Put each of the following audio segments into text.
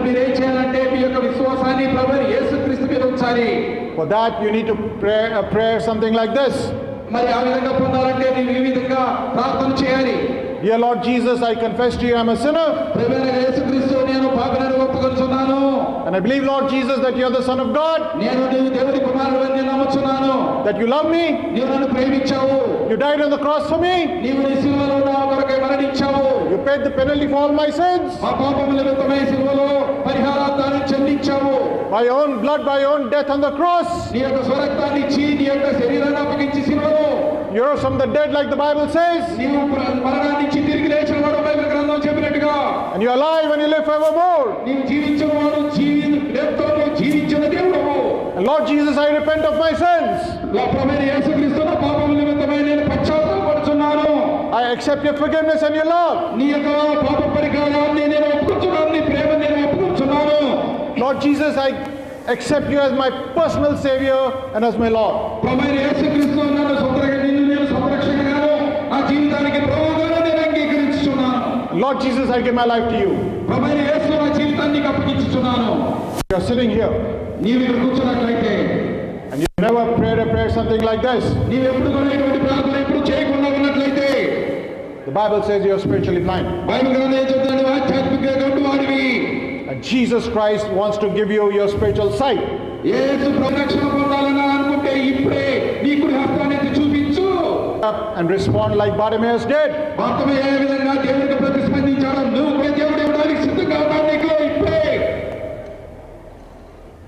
మరి మీరు ఏం చేయాలంటే మీ యొక్క విశ్వాసాన్ని ప్రభువైన యేసుక్రీస్తు మీద ఉంచాలి. For that you need to pray something like this. మరి ఆ విధంగా పొందాలంటే నీవు ఈ విధంగా ప్రార్థన చేయాలి. Dear Lord Jesus, I confess to you I'm a sinner. ప్రభువైన యేసుక్రీస్తు నేను పాపినని ఒప్పుకొనుచున్నాను. And I believe, Lord Jesus, that you are the Son of God. నేను నీవు దేవుని కుమారుడని నేను నమ్ముచున్నాను. That you love me. నీవు నన్ను ప్రేమించావు. You died on the cross for me. నీవు నీ సిలువలో నా కొరకై మరణించావు. You paid the penalty for all my sins. మా పాపముల నిమిత్తమై సిలువలో పరిహారార్థాన్ని చెల్లించావు. By your own blood, by your own death on the cross. నీ యొక్క స్వరక్తాన్ని ఇచ్చి నీ యొక్క శరీరాన్ని అప్పగించి సిలువలో You rose from the dead like the Bible says. నీవు మరణాన్ని నుంచి తిరిగి లేచిన వాడు బైబిల్ గ్రంథం చెప్పినట్టుగా. And you are alive and you live forevermore. నీవు జీవించిన వాడు జీవించిన దేవుడవు. And Lord Jesus, I repent of my sins. ప్రభువైన యేసుక్రీస్తు నా పాపముల నిమిత్తమై నేను పశ్చాత్తాపపడుచున్నాను. I accept your forgiveness and your love. నీ యొక్క పాప పరిహారాన్ని నేను ఒప్పుకొనుచున్నాను. నీ ప్రేమను నేను ఒప్పుకొనుచున్నాను. Lord Jesus, I accept you as my personal Savior and as my Lord. ప్రభువైన యేసుక్రీస్తు నన్ను నిన్ను నేను సంరక్షకునిగాను నా జీవితానికి ప్రభువుగాను నేను అంగీకరించుచున్నాను. Lord Jesus, I give my life to you. ప్రభువైన యేసు నా జీవితాన్ని నీకు అప్పగించుచున్నాను. You are sitting here నీవు ఇక్కడ కూర్చున్నట్లయితే and you never prayed a prayer something like this. నీవు ఎప్పుడు కూడా ఇటువంటి ప్రార్థన ఎప్పుడు చేయకుండా ఉన్నట్లయితే The Bible says you are spiritually blind. Bible గ్రంథం ఏం చెప్తుందంటే ఆధ్యాత్మికంగా గొడ్డువాడివి. And Jesus Christ wants to give you your spiritual sight. యేసు రక్షణ పొందాలని అనుకుంటే ఇప్పుడే నీ కుడి హస్తాన్ని ఎత్తి చూపించు. Up and respond like Bartimaeus did. బార్తిమేయ ఏ విధంగా దేవునికి ప్రతిస్పందించాడో నువ్వు కూడా దేవుడు ఇవ్వడానికి సిద్ధంగా ఉన్నావు. నీకు ఇప్పుడే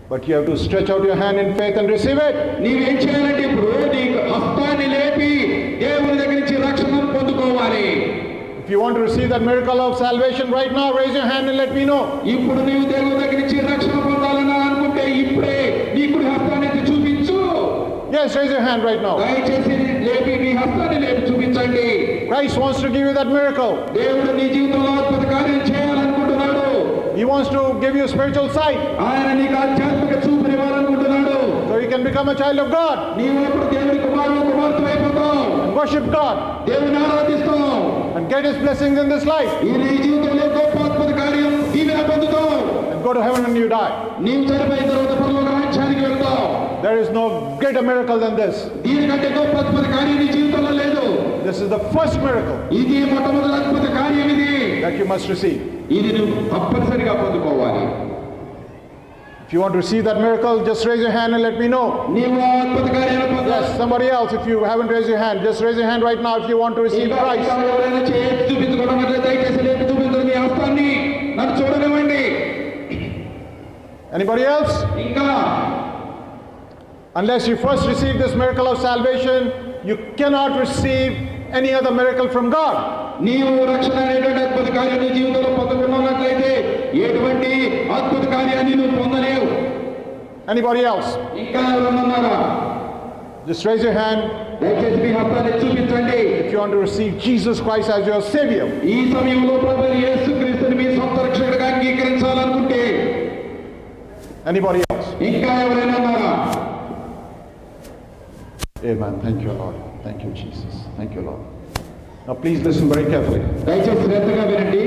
But you have to stretch out your hand in faith and receive it. నీవేం చేయాలంటే ఇప్పుడు నీ హస్తాన్ని లేపి దేవుని దగ్గర నుంచి రక్షణ పొందుకోవాలి. If you want to receive that miracle of salvation right now, raise your hand and let me know. ఇప్పుడు నీవు దేవుని దగ్గర నుంచి రక్షణ పొందాలని అనుకుంటే ఇప్పుడే నీ కుడి హస్తాన్ని ఎత్తి చూపించు. Yes, raise your hand right now. దయచేసి లేపి నీ హస్తాన్ని లేపి చూపించండి. Christ wants to give you that miracle. దేవుడు నీ జీవితంలో అద్భుత కార్యం చేయాలనుకుంటున్నాడు. He wants to give you spiritual sight ఆయన నీకు ఆధ్యాత్మిక చూపునివ్వాలనుకుంటున్నాడు. so you can become a child of God నీవు ఎప్పుడు దేవుని కుమార్తె అయిపోతావు. and worship God దేవుని ఆరాధిస్తావు. and get His blessings in this life ఈ నీ జీవితంలో గొప్ప అద్భుత కార్యం దీవెన పొందుతావు. and go to heaven when you die. నీవు చనిపోయిన తర్వాత పరలోక రాజ్యానికి వెళ్తావు. There is no greater miracle than this. దీనికంటే గొప్ప అద్భుత కార్యం నీ జీవితంలో లేదు. This is the first miracle ఇది మొట్టమొదటి అద్భుత కార్యం ఇది. that you must receive. ఇది నువ్వు తప్పనిసరిగా పొందుకోవాలి. If you want to receive that miracle, just raise your hand and let me know. నీవు ఆ అద్భుత కార్యాన్ని పొందాలి. Yes, somebody else, if you haven't raised your hand, just raise your hand right now if you want to receive Christ. ఎవరైనా చేతి చూపించుకోవడం దయచేసి లేపి చూపించండి మీ హస్తాన్ని. నన్ను చూడనివ్వండి. Anybody else? ఇంకా Unless you first receive this miracle of salvation, you cannot receive any other miracle from God. నీవు రక్షణ అనేటువంటి అద్భుత కార్యం నీ జీవితంలో పొందకున్నట్లయితే ఎటువంటి అద్భుత కార్యాన్ని నువ్వు పొందలేవు. Anybody else? ఇంకా ఎవరన్నారా? Just raise your hand దయచేసి మీ హస్తాన్ని చూపించండి. if you want to receive Jesus Christ as your Savior. ఈ సమయంలో ప్రభువైన యేసుక్రీస్తుని మీ సొంత రక్షకుడిగా అంగీకరించాలనుకుంటే Anybody else? ఇంకా ఎవరైనా ఉన్నారా? Amen. Thank you, Lord. Thank you, Jesus. Thank you, Lord. Now please listen very carefully. దయచేసి శ్రద్ధగా వినండి.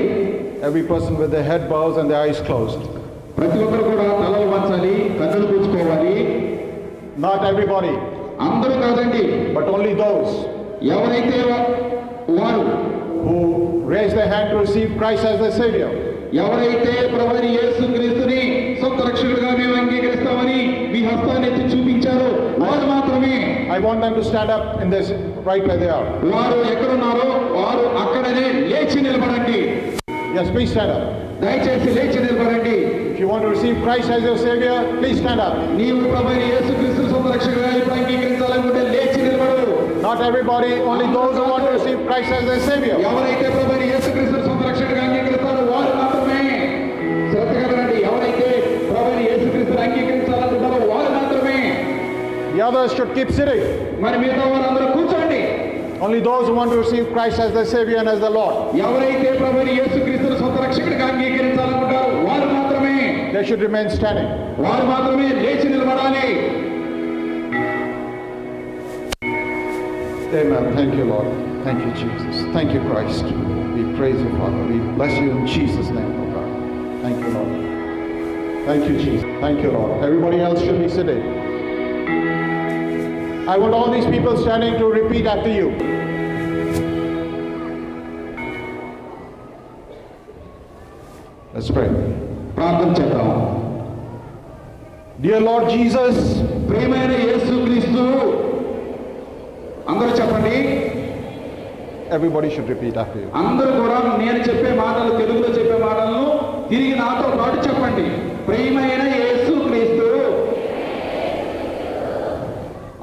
Every person with their head bows and their eyes closed. ప్రతి ఒక్కరు కూడా తలలు వంచాలి, కన్నులు పూసుకోవాలి. Not everybody, అందరూ కాదండి, but only those ఎవరైతే వారు who raise their hand to receive Christ as their Savior. ఎవరైతే ప్రభువైన యేసుక్రీస్తుని సొంత రక్షకుడిగా మేము అంగీకరిస్తామని మీ హస్తాన్ని ఎత్తి చూపించారో వారు మాత్రమే. I want them to stand up in this right where they are. వారు ఎక్కడున్నారో వారు అక్కడనే లేచి నిలబడండి. Yes, please stand up. దయచేసి లేచి నిలబడండి. If you want to receive Christ as your Savior, please stand up. నీవు ప్రభువైన యేసుక్రీస్తుని సొంత రక్షకుడిగా ఇప్పుడు అంగీకరించాలనుకుంటే లేచి నిలబడు. Not everybody, only those who want to receive Christ as their Savior. ఎవరైతే ప్రభువైన యేసుక్రీస్తుని సొంత రక్షకుడిగా అంగీకరిస్తారో వారు మాత్రమే. శ్రద్ధగా వినండి. ఎవరైతే ప్రభువైన యేసుక్రీస్తుని అంగీకరించాలనుకుంటారో వారు మాత్రమే. The others should keep sitting. మరి మిగతా వారందరూ కూర్చోండి. Only those who want to receive Christ as their Savior and as the Lord. ఎవరైతే ప్రభువైన యేసుక్రీస్తుని సొంత రక్షకుడిగా అంగీకరించాలనుకుంటారో వారు మాత్రమే. They should remain standing. వారు మాత్రమే లేచి నిలబడాలి. Amen. Thank you, Lord. Thank you, Jesus. Thank you, Christ. We praise you, Father. We bless you in Jesus' name, oh God. Thank you, Lord. Thank you, Jesus. Thank you, Lord. Everybody else should be sitting. I want all these people standing to repeat after you. Let's pray. ప్రార్థన చేద్దాం. Dear Lord Jesus, ప్రియమైన యేసుక్రీస్తు, అందరూ చెప్పండి. everybody should repeat after you. అందరూ కూడా నేను చెప్పే మాటలు, తెలుగులో చెప్పే మాటలను తిరిగి నాతో పాటు చెప్పండి. ప్రియమైన యేసుక్రీస్తు,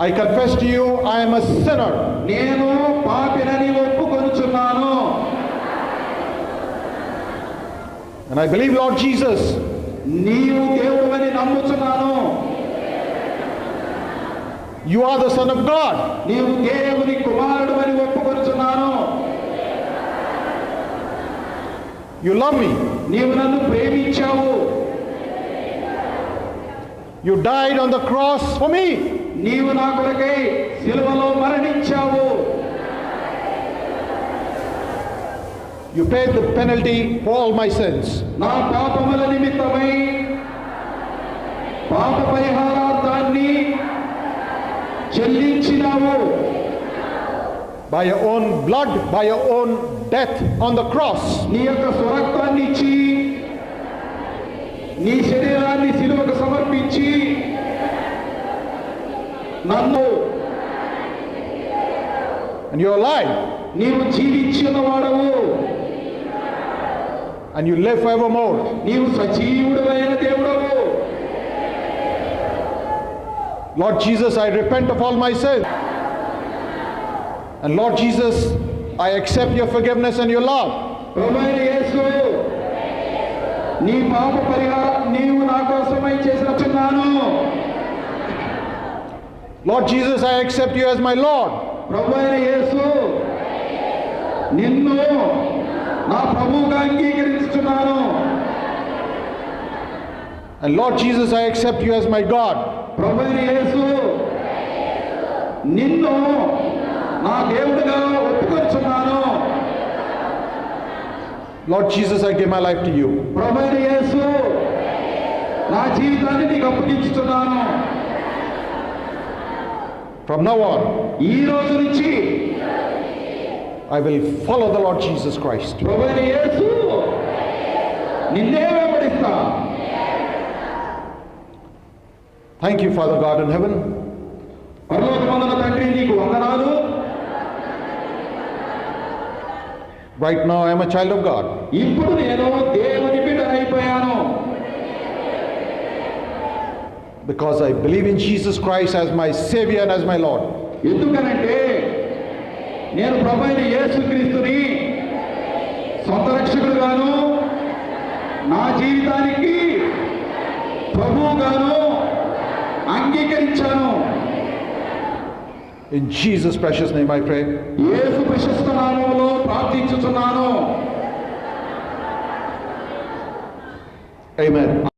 I confess to you, I am a sinner. నేను పాపినని ఒప్పుకొనుచున్నాను. And I believe, Lord Jesus, నీవు దేవుడవని నమ్ముచున్నాను. you are the Son of God. నీవు దేవుని కుమారుడవని ఒప్పుకొనుచున్నాను. You love me. నీవు నన్ను ప్రేమించావు. You died on the cross for me. నీవు నా కొరకై సిలువలో మరణించావు. You paid the penalty for all my sins. నా పాపముల నిమిత్తమై పాప పరిహారార్థాన్ని చెల్లించినావు. By your own blood, by your own death on the cross. నీ యొక్క స్వరక్తాన్ని ఇచ్చి, నీ శరీరాన్ని సిలువకు సమర్పించి నన్ను, And you're alive. నీవు జీవించిన వాడవు. And you live forevermore. నీవు సజీవుడైన దేవుడవు. Lord Jesus, I repent of all my sins. And Lord Jesus, I accept your forgiveness and your love. ప్రభువైన యేసు, నీ పాప పరిహారం నీవు నా కోసమై చేసినాను. Lord Jesus, I accept you as my Lord. ప్రభువైన యేసు, నిన్ను నా ప్రభువుగా అంగీకరించుచున్నాను. And Lord Jesus, I accept you as my God. ప్రభువైన యేసు, నిన్ను నా దేవుడిగా ఒప్పుకొనుచున్నాను. Lord Jesus, I give my life to you. ప్రభువైన యేసు, నా జీవితాన్ని నీకు అప్పగించుచున్నాను. From now on, ఈ రోజు నుంచి I will follow the Lord Jesus Christ. ప్రభువైన యేసు, నిన్నే వెంబడిస్తా. Thank you, Father God in heaven. పరలోకమందున తండ్రి, నీకు వందనాలు. Right now, I am a child of God. ఇప్పుడు నేను దేవుని బిడ్డనైపోయాను. Because I believe in Jesus Christ as my Savior and as my Lord. ఎందుకనంటే నేను ప్రభువైన యేసుక్రీస్తుని సొంత రక్షకుడుగాను, నా జీవితానికి ప్రభువుగాను అంగీకరించాను. In Jesus' precious name I pray. యేసు ప్రశస్త నామములో ప్రార్థించుచున్నాను. Amen.